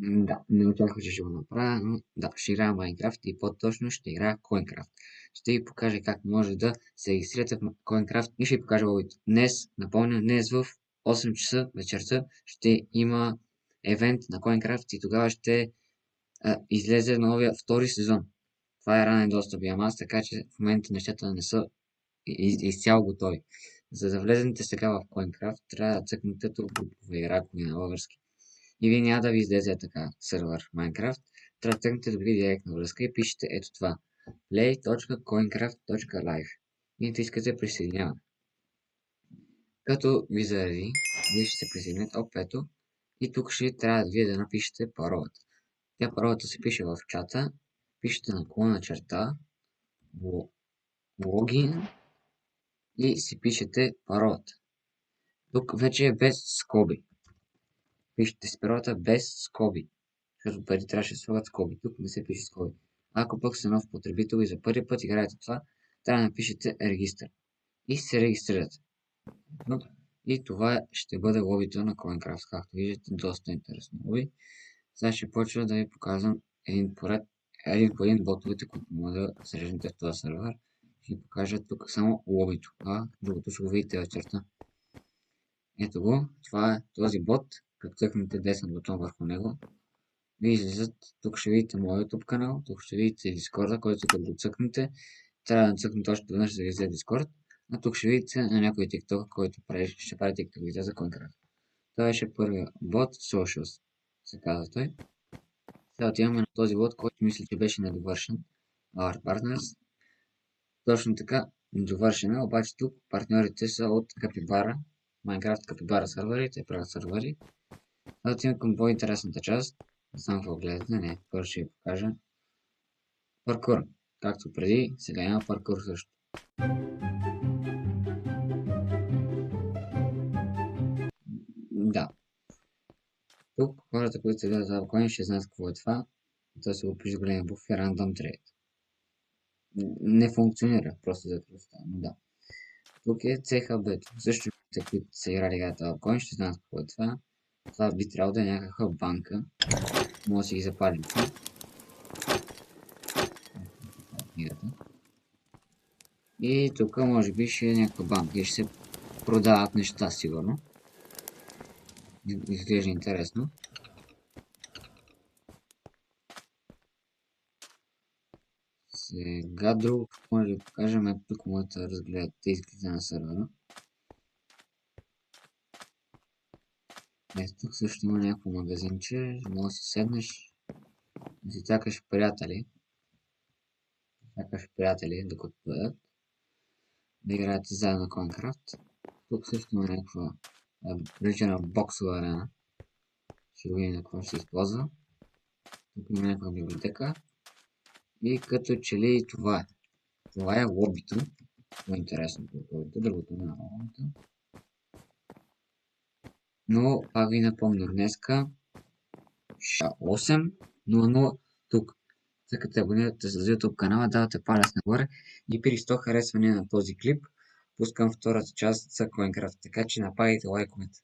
Да, не очаквах, че ще го направя, но да, ще играя Майнкрафт и по-точно ще играя Coincraft. Ще ви покажа как може да се регистрирате в Coincraft и ще ви покажа логито. Днес, напомня, днес в 8 часа вечерта ще има евент на Coincraft и тогава ще излезе новия втори сезон. Това е ранен достъп имам аз, така че в момента нещата не са изцяло готови. За да влезете сега в Coincraft, трябва да цъкнете тук групова игра, ако на български. И вие няма да ви излезе така сервер Minecraft. Трябва да тръгнете добри директна връзка и пишете ето това. play.coincraft.live и натискате присъединяване. Като ви заради, вие ще се присъединете ето и тук ще трябва да вие да напишете паролата. Тя паролата се пише в чата, пишете наклона черта, логин и си пишете паролата. Тук вече е без скоби. Пишете си паролата без скоби. Защото преди трябваше да слагат скоби. Тук не се пише скоби. Ако пък сте нов потребител и за първи път играете това, трябва да напишете регистър. И се регистрирате. И това ще бъде лобито на CoinCraft. Както виждате, доста интересно лоби. Сега ще почва да ви показвам един по един ботовете, които може да срещнете в този сервер. Ще ви покажа тук само лобито. Другото ще го видите вечерта. Ето го. Това е този бот. Като цъкнете десен бутон върху него, ви излизат, тук ще видите моят YouTube канал, тук ще видите Discord, който като го цъкнете, трябва да цъкнете още веднъж да излезе Discord, а тук ще видите на някой TikTok, който ще прави TikTok видео за Coincraft. Това беше първият бот, Socials, се казва той. Сега отиваме на този бот, който мисля, че беше недовършен, Our Partners. Точно така, недовършен е, обаче тук партньорите са от Capybara, Minecraft Capybara сервери, те правят сервери. Да отиваме към по-интересната част. Не знам какво гледате, не, първо ще ви покажа. Паркур. Както преди, сега има паркур също. Да. Тук хората, които се гледат за Coin, ще знаят какво е това. Това се го пише с големи букви Random Trade. Не функционира, просто за кръста, но да. Тук е CHB. Също те, които са играли играта в Coin, ще знаят какво е това. Това би трябвало да е някаква банка. Може да си ги запалим. И тук може би ще е някаква банка и ще се продават неща, сигурно. Изглежда интересно. Сега друго, може да покажем, ето тук може да разгледате изгледа на сервера. Ето тук също има някакво магазинче, може да си седнеш, да си цакаш приятели. Докато бъдат. Да играете заедно на Coincraft. Тук също има някаква приличана боксова арена. Ще видим на какво ще се използва. Тук има някаква библиотека. И като че ли това е. Това е лобито. По-интересното от лобито, другото няма лобито. Но пак ви напомня днеска 8:00 тук. Като абонирате за YouTube канала, давате палец нагоре и при 100 харесвания на този клип пускам втората част за Coincraft, така че нападайте лайковете.